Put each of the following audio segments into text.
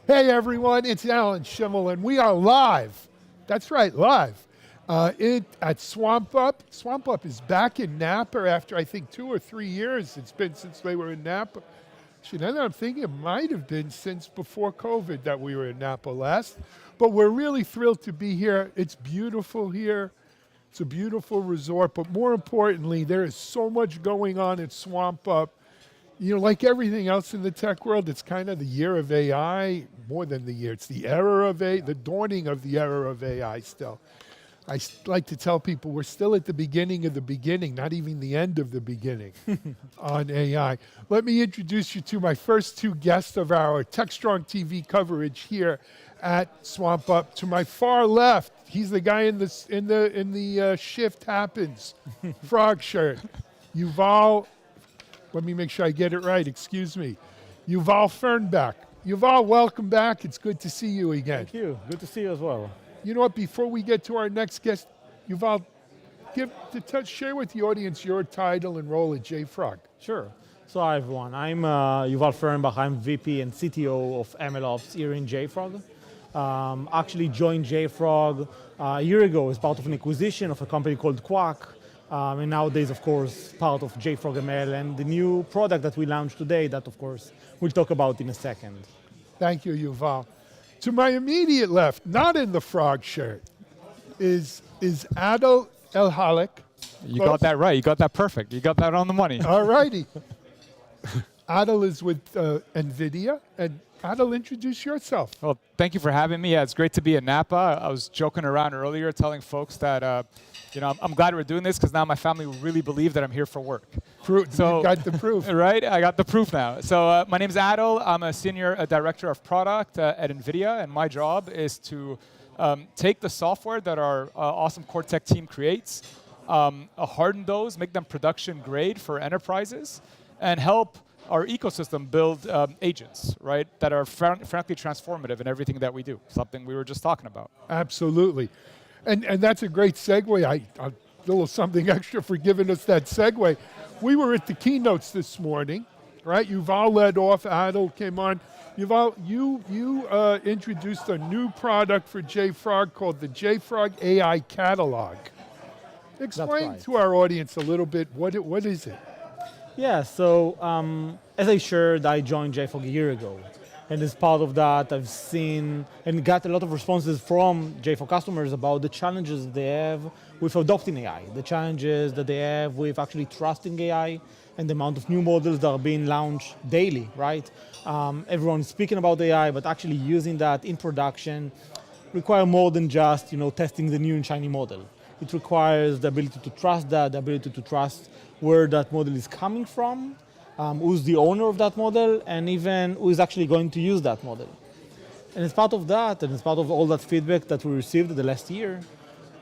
Hey everyone, it's Alan Schimmel and we are live. That's right, live. At Swamp Up. Swamp Up is back in Napa after I think 2 or 3 years it's been since they were in Napa. Actually, now that I'm thinking, it might have been since before COVID that we were in Napa last. But we're really thrilled to be here. It's beautiful here. It's a beautiful resort, but more importantly, there is so much going on at Swamp Up. You know, like everything else in the tech world, it's kind of the year of AI, more than the year. It's the era of AI, the dawning of the era of AI still. I like to tell people we're still at the beginning of the beginning, not even the end of the beginning on AI. Let me introduce you to my first 2 guests of our Techstrong TV coverage here at Swamp Up. To my far left, he's the guy in the shift happens frog shirt, Yuval. Let me make sure I get it right, excuse me. Yuval Fernbach. Yuval, welcome back. It's good to see you again. Thank you. Good to see you as well. You know what, before we get to our next guest, Yuval, share with the audience your title and role at JFrog. Sure. So hi everyone, I'm Yuval Fernbach. I'm VP and CTO of MLOps here in JFrog. Actually joined JFrog a year ago as part of an acquisition of a company called Quack. And nowadays, of course, part of JFrog ML and the new product that we launched today that, of course, we'll talk about in a second. Thank you, Yuval. To my immediate left, not in the frog shirt, is Adel El-Halik. You got that right. You got that perfect. You got that on the money. All righty. Adel is with NVIDIA. And Adel, introduce yourself. Well, thank you for having me. Yeah, it's great to be in Napa. I was joking around earlier telling folks that you know, I'm glad we're doing this because now my family will really believe that I'm here for work. So you got the proof. Right? I got the proof now. So my name is Adel. I'm a senior director of product at NVIDIA, and my job is to take the software that our awesome core tech team creates, harden those, make them production grade for enterprises, and help our ecosystem build agents, right, that are frankly transformative in everything that we do, something we were just talking about. Absolutely. And that's a great segue. A little something extra for giving us that segue. We were at the keynotes this morning, right? Yuval led off, Adel came on. Yuval, you introduced a new product for JFrog called the JFrog AI Catalog. Explain to our audience a little bit, what is it? Yeah, so as I shared, I joined JFrog a year ago. And as part of that, I've seen and got a lot of responses from JFrog customers about the challenges they have with adopting AI, the challenges that they have with actually trusting AI, and the amount of new models that are being launched daily, right? Everyone's speaking about AI, but actually using that in production require more than just testing the new and shiny model. It requires the ability to trust that, the ability to trust where that model is coming from, who's the owner of that model, and even who is actually going to use that model. And as part of that, and as part of all that feedback that we received the last year,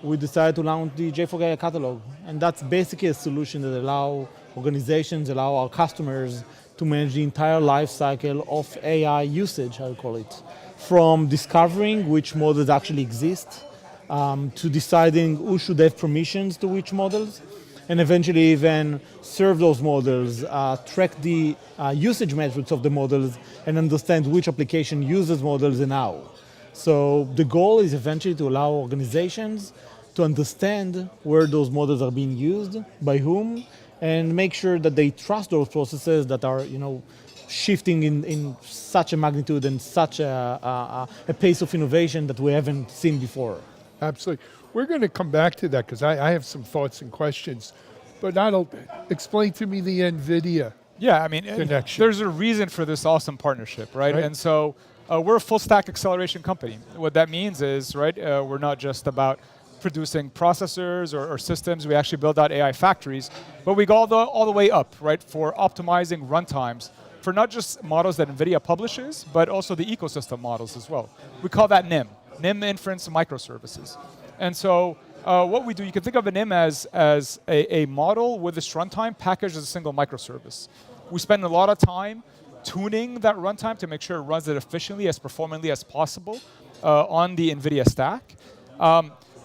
we decided to launch the JFrog AI Catalog. And that's basically a solution that allow organizations, allow our customers to manage the entire life cycle of AI usage, I would call it. From discovering which models actually exist, to deciding who should have permissions to which models, and eventually even serve those models, track the usage metrics of the models, and understand which application uses models and how. So the goal is eventually to allow organizations to understand where those models are being used, by whom, and make sure that they trust those processes that are shifting in such a magnitude and such a pace of innovation that we haven't seen before. Absolutely. We're going to come back to that because I have some thoughts and questions. But that'll explain to me the NVIDIA connection. There's a reason for this awesome partnership, right? And so we're a full stack acceleration company. What that means is, right, we're not just about producing processors or systems. We actually build out AI factories, but we go all the way up, right, for optimizing runtimes for not just models that NVIDIA publishes, but also the ecosystem models as well. We call that NIM Inference Microservices. And so what we do, you can think of a NIM as a model with this runtime packaged as a single microservice. We spend a lot of time tuning that runtime to make sure it runs it efficiently, as performantly as possible on the NVIDIA stack.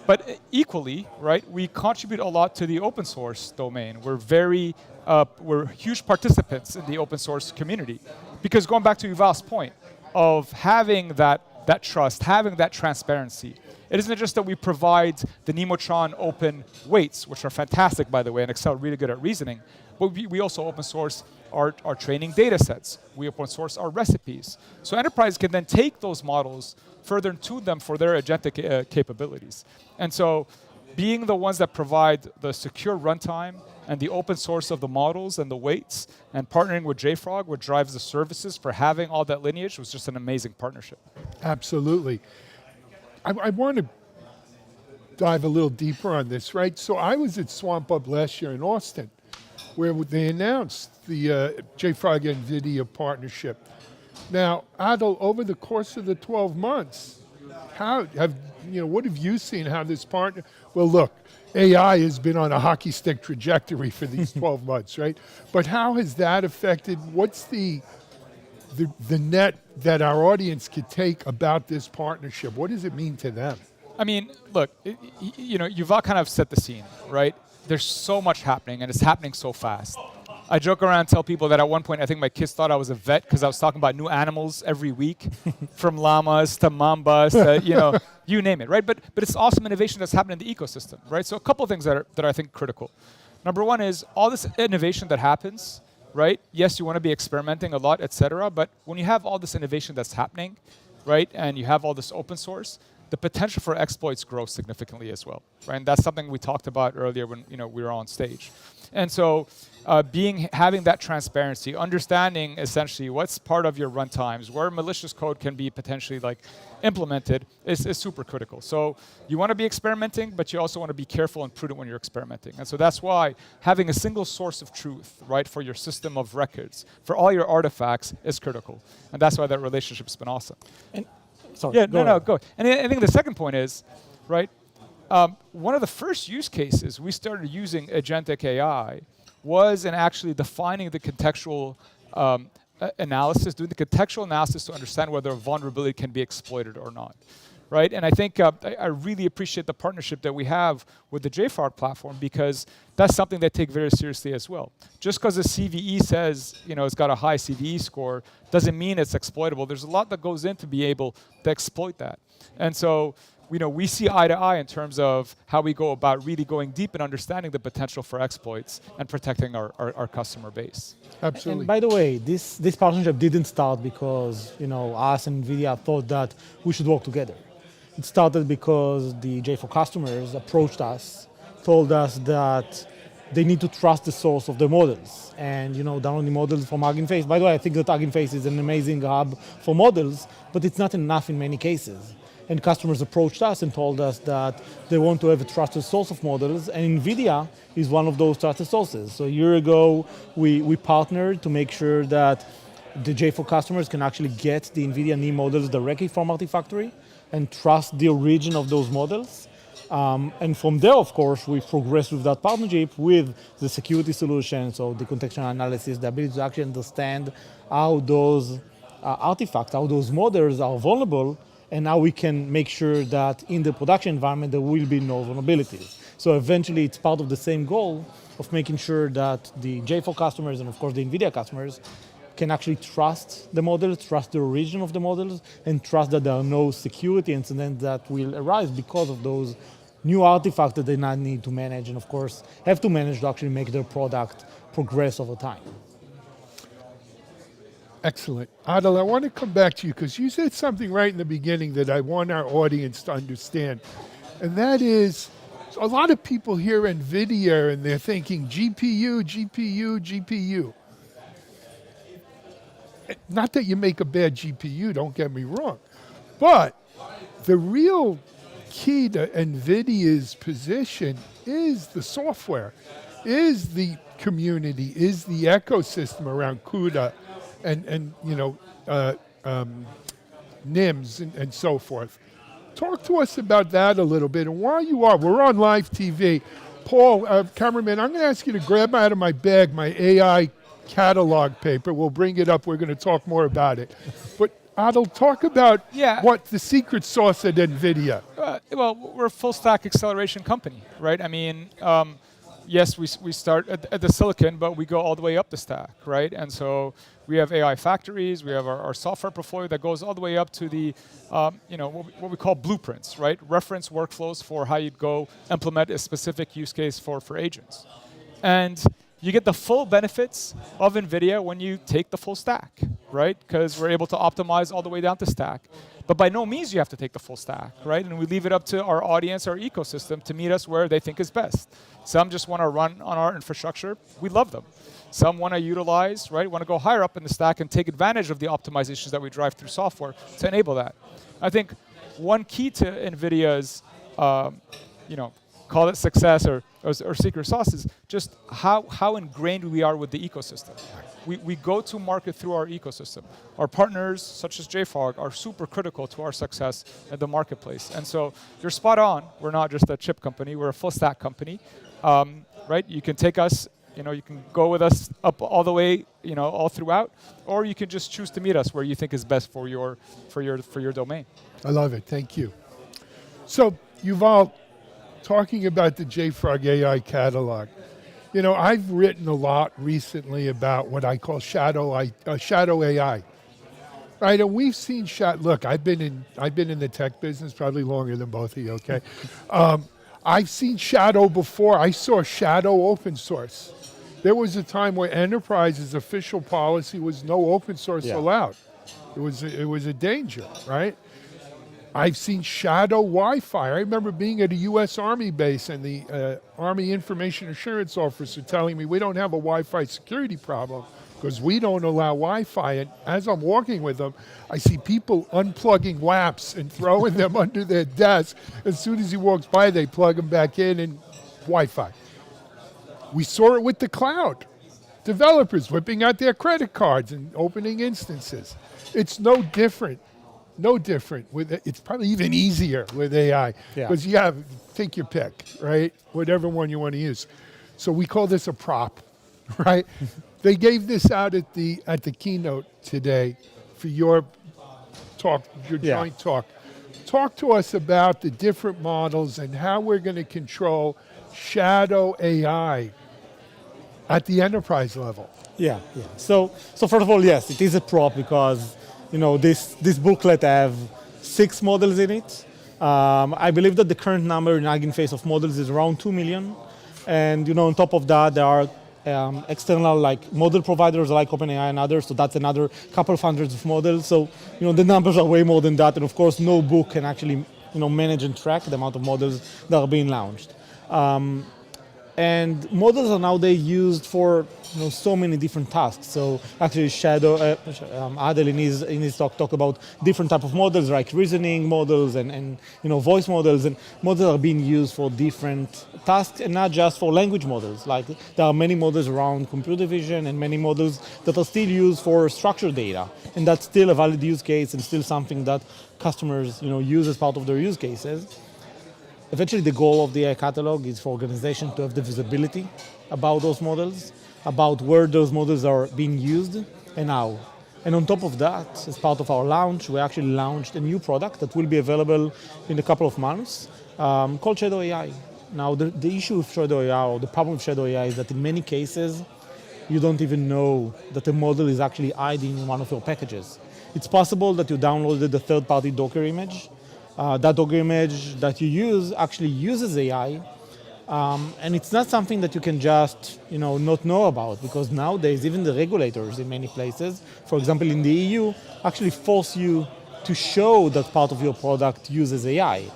But equally, right, we contribute a lot to the open source domain. We're huge participants in the open source community. Because going back to Yuval's point, of having that trust, having that transparency. It isn't just that we provide the Nemotron open weights, which are fantastic, by the way, and Excel really good at reasoning, but we also open source our training data sets. We open source our recipes. So enterprise can then take those models further and tune them for their agentic capabilities. And so being the ones that provide the secure runtime and the open source of the models and the weights, and partnering with JFrog, which drives the services for having all that lineage, was just an amazing partnership. Absolutely. I want to dive a little deeper on this, right? So I was at SwampUp last year in Austin, where they announced the JFrog NVIDIA partnership. Now, Adel, over the course of the 12 months, what have you seen how this partner, well look, AI has been on a hockey stick trajectory for these 12 months, right? But how has that affected, what's the net that our audience could take about this partnership? What does it mean to them? I mean, look, you've all kind of set the scene, right? There's so much happening, and it's happening so fast. I joke around and tell people that at one point I think my kids thought I was a vet because I was talking about new animals every week, from llamas to mambas to, you name it, right? But it's awesome innovation that's happening in the ecosystem, right? So a couple of things that are I think critical. Number one is all this innovation that happens, right? Yes, you want to be experimenting a lot, et cetera, but when you have all this innovation that's happening, right, and you have all this open source, the potential for exploits grows significantly as well, right? And that's something we talked about earlier when we were on stage. And so having that transparency, understanding essentially what's part of your runtimes, where malicious code can be potentially implemented is super critical. So you want to be experimenting, but you also want to be careful and prudent when you're experimenting. And so that's why having a single source of truth, right, for your system of records, for all your artifacts is critical. And that's why that relationship's been awesome. And sorry, yeah, go. And I think the second point is, right, one of the first use cases we started using agentic AI was in actually defining the contextual analysis, doing the contextual analysis to understand whether a vulnerability can be exploited or not, right? And I think I really appreciate the partnership that we have with the JFrog platform, because that's something they take very seriously as well. Just because the CVE says it's got a high CVE score doesn't mean it's exploitable. There's a lot that goes in to be able to exploit that. And so we see eye to eye in terms of how we go about really going deep and understanding the potential for exploits and protecting our customer base. Absolutely. And by the way, this partnership didn't start because us and NVIDIA thought that we should work together. It started because the JFrog customers approached us, told us that they need to trust the source of the models, and downloading models from Hugging Face. By the way, I think that Hugging Face is an amazing hub for models, but it's not enough in many cases. And customers approached us and told us that they want to have a trusted source of models, and NVIDIA is one of those trusted sources. So a year ago, we partnered to make sure that the JFrog customers can actually get the NVIDIA NIM models directly from Artifactory and trust the origin of those models. And from there, of course, we progressed with that partnership with the security solution, so the contextual analysis, the ability to actually understand how those artifacts, how those models are vulnerable, and now we can make sure that in the production environment there will be no vulnerabilities. So eventually it's part of the same goal of making sure that the JFrog customers and of course the NVIDIA customers can actually trust the models, trust the origin of the models, and trust that there are no security incidents that will arise because of those new artifacts that they now need to manage and of course have to manage to actually make their product progress over time. Excellent. Adel, I want to come back to you because you said something right in the beginning that I want our audience to understand. And that is, a lot of people hear NVIDIA and they're thinking GPU, GPU, GPU. Not that you make a bad GPU, don't get me wrong. But the real key to NVIDIA's position is the software, is the community, is the ecosystem around CUDA, and NIMS and so forth. Talk to us about that a little bit. And while we're on live TV. Paul, cameraman, I'm going to ask you to grab out of my bag my AI catalog paper. We'll bring it up. We're going to talk more about it. But Adel, talk about what the secret sauce at NVIDIA. Well, we're a full stack acceleration company, right? I mean, yes, we start at the silicon, but we go all the way up the stack, right? And so we have AI factories, we have our software portfolio that goes all the way up to the, what we call blueprints, right? Reference workflows for how you'd go implement a specific use case for agents. And you get the full benefits of NVIDIA when you take the full stack, right? Because we're able to optimize all the way down to stack. But by no means you have to take the full stack, right? And we leave it up to our audience, our ecosystem, to meet us where they think is best. Some just want to run on our infrastructure. We love them. Some want to utilize, right, want to go higher up in the stack and take advantage of the optimizations that we drive through software to enable that. I think one key to NVIDIA's, call it success or secret sauce is just how ingrained we are with the ecosystem. We go to market through our ecosystem. Our partners, such as JFrog, are super critical to our success at the marketplace. And so you're spot on. We're not just a chip company. We're a full stack company, right? You can take us, you can go with us up all the way, all throughout, or you can just choose to meet us where you think is best for your domain. I love it. Thank you. So, Yuval, talking about the JFrog AI catalog, I've written a lot recently about what I call shadow AI. Right, and we've seen look, I've been in the tech business probably longer than both of you, okay? I've seen shadow before. I saw shadow open source. There was a time where enterprise's official policy was no open source allowed. It was a danger, right? I've seen shadow Wi-Fi. I remember being at a U.S. Army base and the Army Information Assurance Officer telling me we don't have a Wi-Fi security problem because we don't allow Wi-Fi. And as I'm walking with them, I see people unplugging WAPs and throwing them under their desk. As soon as he walks by, they plug them back in and Wi-Fi. We saw it with the cloud. Developers whipping out their credit cards and opening instances. It's no different. No different. It's probably even easier with AI because take your pick, right? Whatever one you want to use. So we call this a prop, right? They gave this out at the keynote today for your talk, your joint talk. Talk to us about the different models and how we're going to control shadow AI at the enterprise level. Yeah. So first of all, yes, it is a prop because this booklet have 6 models in it. I believe that the current number in Hugging Face of models is around 2 million. And on top of that, there are external model providers like OpenAI and others, so that's another couple of hundreds of models. So the numbers are way more than that, and of course no book can actually manage and track the amount of models that are being launched. And models are nowadays used for so many different tasks. So actually, Adel in his talk about different type of models, like reasoning models and voice models, and models are being used for different tasks and not just for language models. Like there are many models around computer vision and many models that are still used for structured data, and that's still a valid use case and still something that customers use as part of their use cases. Eventually, the goal of the AI catalog is for organizations to have the visibility about those models, about where those models are being used and how. And on top of that, as part of our launch, we actually launched a new product that will be available in a couple of months called Shadow AI. Now, the issue with Shadow AI, or the problem with Shadow AI, is that in many cases, you don't even know that the model is actually hiding in one of your packages. It's possible that you downloaded a third-party Docker image. That Docker image that you use actually uses AI, and it's not something that you can just not know about, because nowadays even the regulators in many places, for example in the EU, actually force you to show that part of your product uses AI.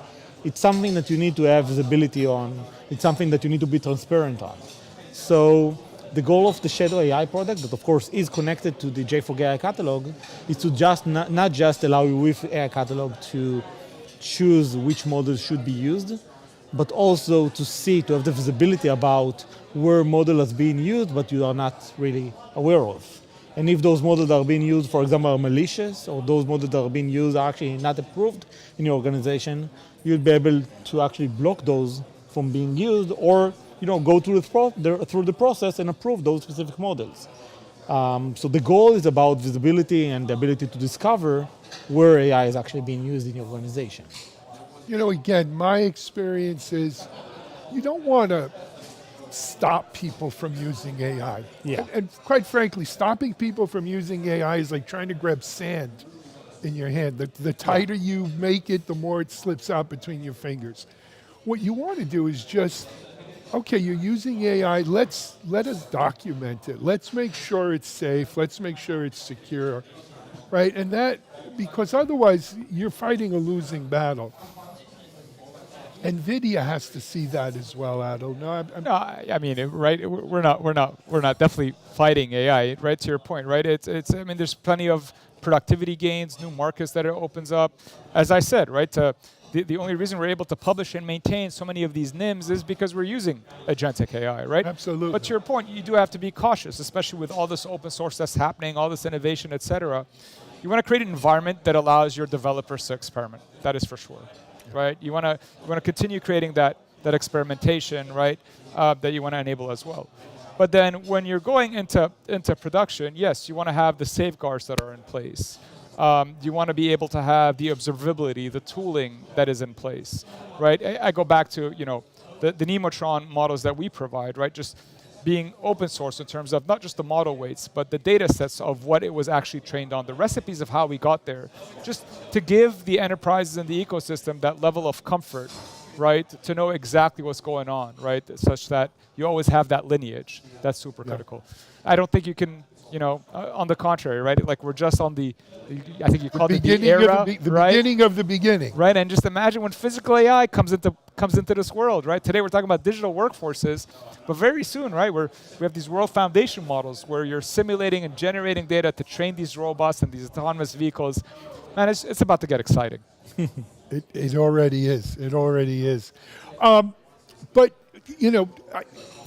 It's something that you need to have visibility on. It's something that you need to be transparent on. So the goal of the Shadow AI product, that of course is connected to the JFrog AI catalog, is to just not just allow you with AI catalog to choose which models should be used, but also to have the visibility about where model is being used, but you are not really aware of. And if those models that are being used, for example, are malicious, or those models that are being used are actually not approved in your organization, you'll be able to actually block those from being used, or go through the process and approve those specific models. So the goal is about visibility and the ability to discover where AI is actually being used in your organization. Again, my experience is you don't want to stop people from using AI. Yeah. And quite frankly, stopping people from using AI is like trying to grab sand in your hand. The tighter you make it, the more it slips out between your fingers. What you want to do is just, okay, you're using AI, let us document it. Let's make sure it's safe, let's make sure it's secure, right? And that, because otherwise you're fighting a losing battle. NVIDIA has to see that as well, Adil. No, No, I mean, right? We're not definitely fighting AI, right? To your point, right? It's. I mean, there's plenty of productivity gains, new markets that it opens up. As I said, right? The only reason we're able to publish and maintain so many of these NIMs is because we're using agentic AI, right? Absolutely. But to your point, you do have to be cautious, especially with all this open source that's happening, all this innovation, et cetera. You want to create an environment that allows your developers to experiment. That is for sure. Right? You want to continue creating that experimentation, right? That you want to enable as well. But then when you're going into production, yes, you want to have the safeguards that are in place. You want to be able to have the observability, the tooling that is in place, right? I go back to the Nemotron models that we provide, right? Just being open source in terms of not just the model weights, but the data sets of what it was actually trained on, the recipes of how we got there, just to give the enterprises in the ecosystem that level of comfort, right, to know exactly what's going on, right, such that you always have that lineage. That's super critical. I don't think you can, on the contrary, right, like we're just on I think you called it the era, the right? beginning of the beginning. Right, and just imagine when physical AI comes into this world, right? Today we're talking about digital workforces, but very soon, right, we have these world foundation models where you're simulating and generating data to train these robots and these autonomous vehicles. Man, it's about to get exciting. It already is. It already is. But,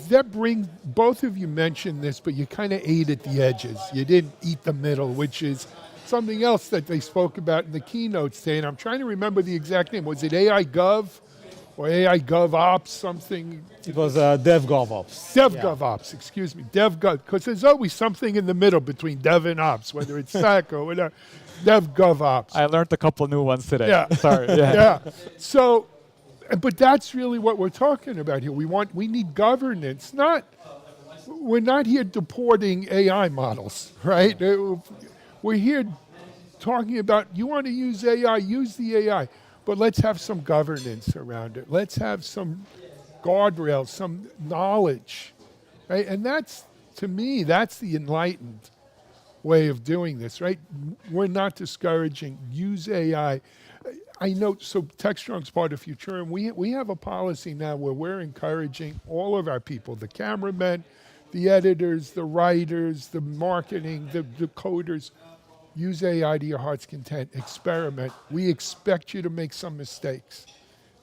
that brings, both of you mentioned this, but you kind of ate at the edges. You didn't eat the middle, which is something else that they spoke about in the keynotes today. And I'm trying to remember the exact name. Was it AI Gov or AI Gov Ops something? It was DevGovOps. DevGovOps, excuse me. DevGov, because there's always something in the middle between Dev and Ops, whether it's SAC or whatever. DevGovOps. I learned a couple new ones today. Yeah. Sorry. Yeah. So, but that's really what we're talking about here. We need governance. We're not here deporting AI models, right? We're here talking about, you want to use AI, use the AI, but let's have some governance around it. Let's have some guardrails, some knowledge, right? And that's, to me, that's the enlightened way of doing this, right? We're not discouraging, use AI. I know, so Techstrong's part of Futurum. We have a policy now where we're encouraging all of our people, the cameramen, the editors, the writers, the marketing, the coders, use AI to your heart's content, experiment. We expect you to make some mistakes.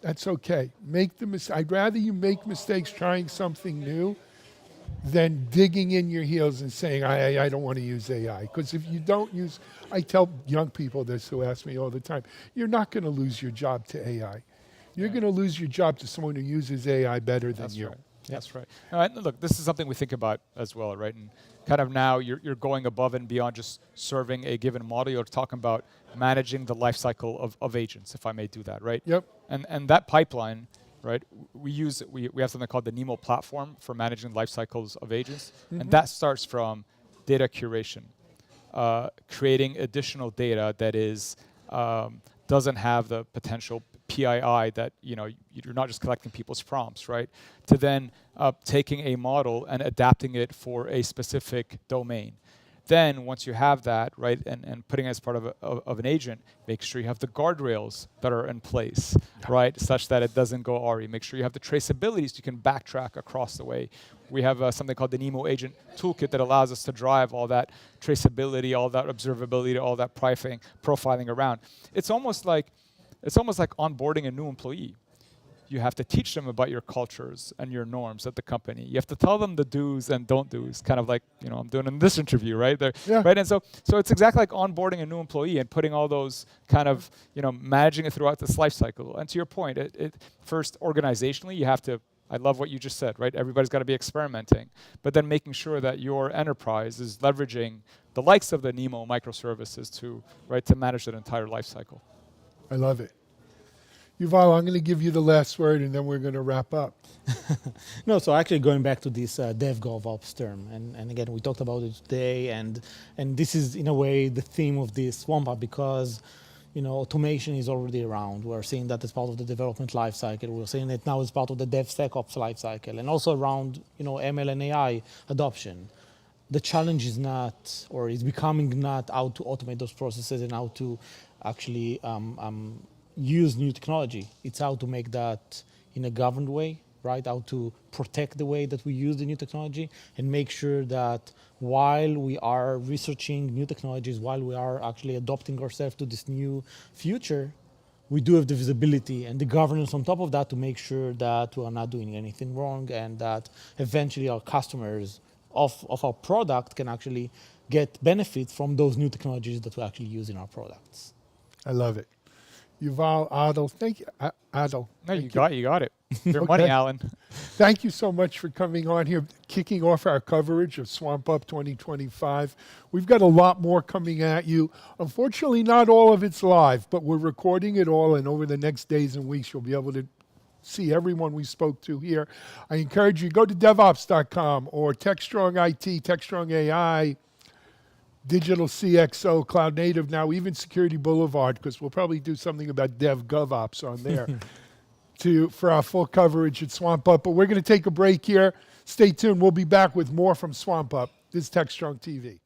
That's okay. I'd rather you make mistakes trying something new than digging in your heels and saying, I don't want to use AI. Because if you don't use, I tell young people this who ask me all the time, you're not going to lose your job to AI. You're going to lose your job to someone who uses AI better than you. Right. That's right. Look, this is something we think about as well, right? And kind of now you're going above and beyond just serving a given model. You're talking about managing the life cycle of agents, if I may do that, right? Yep. And that pipeline, right? We have something called the Nemo platform for managing life cycles of agents, and that starts from data curation, creating additional data that is doesn't have the potential PII that you're not just collecting people's prompts, right? To then taking a model and adapting it for a specific domain. Then once you have that, right, and putting it as part of an agent, make sure you have the guardrails that are in place, right, such that it doesn't go ARI. Make sure you have the traceability so you can backtrack across the way. We have something called the Nemo Agent Toolkit that allows us to drive all that traceability, all that observability, all that profiling around. It's almost like onboarding a new employee. You have to teach them about your cultures and your norms at the company. You have to tell them the do's and don't do's, kind of like I'm doing in this interview, right? Right, and so it's exactly like onboarding a new employee and putting all those kind of managing it throughout this life cycle. And to your point, it first organizationally you have to. I love what you just said, right? Everybody's got to be experimenting, but then making sure that your enterprise is leveraging the likes of the Nemo microservices to manage that entire life cycle. I love it. Yuval, I'm going to give you the last word, and then we're going to wrap up. No, so actually going back to this DevGovOps term, and again, we talked about it today, and this is in a way the theme of this SwampUp, because automation is already around. We're seeing that as part of the development lifecycle. We're seeing it now as part of the DevSecOps lifecycle, and also around ML and AI adoption. The challenge is not, or is becoming not, how to automate those processes and how to actually use new technology. It's how to make that in a governed way, right? How to protect the way that we use the new technology and make sure that while we are researching new technologies, while we are actually adopting ourselves to this new future, we do have the visibility and the governance on top of that to make sure that we are not doing anything wrong, and that eventually our customers of our product can actually get benefit from those new technologies that we actually use in our products. I love it. Yuval, Adel, thank you. Adel. No, you got it. Your money, Alan. Thank you so much for coming on here, kicking off our coverage of SwampUp 2025. We've got a lot more coming at you. Unfortunately, not all of it's live, but we're recording it all, and over the next days and weeks, you'll be able to see everyone we spoke to here. I encourage you, go to devops.com or Techstrong IT, Techstrong AI, Digital CXO, Cloud Native, now even Security Boulevard, because we'll probably do something about DevGovOps on there for our full coverage at SwampUp. But we're going to take a break here. Stay tuned. We'll be back with more from SwampUp. This is Techstrong TV.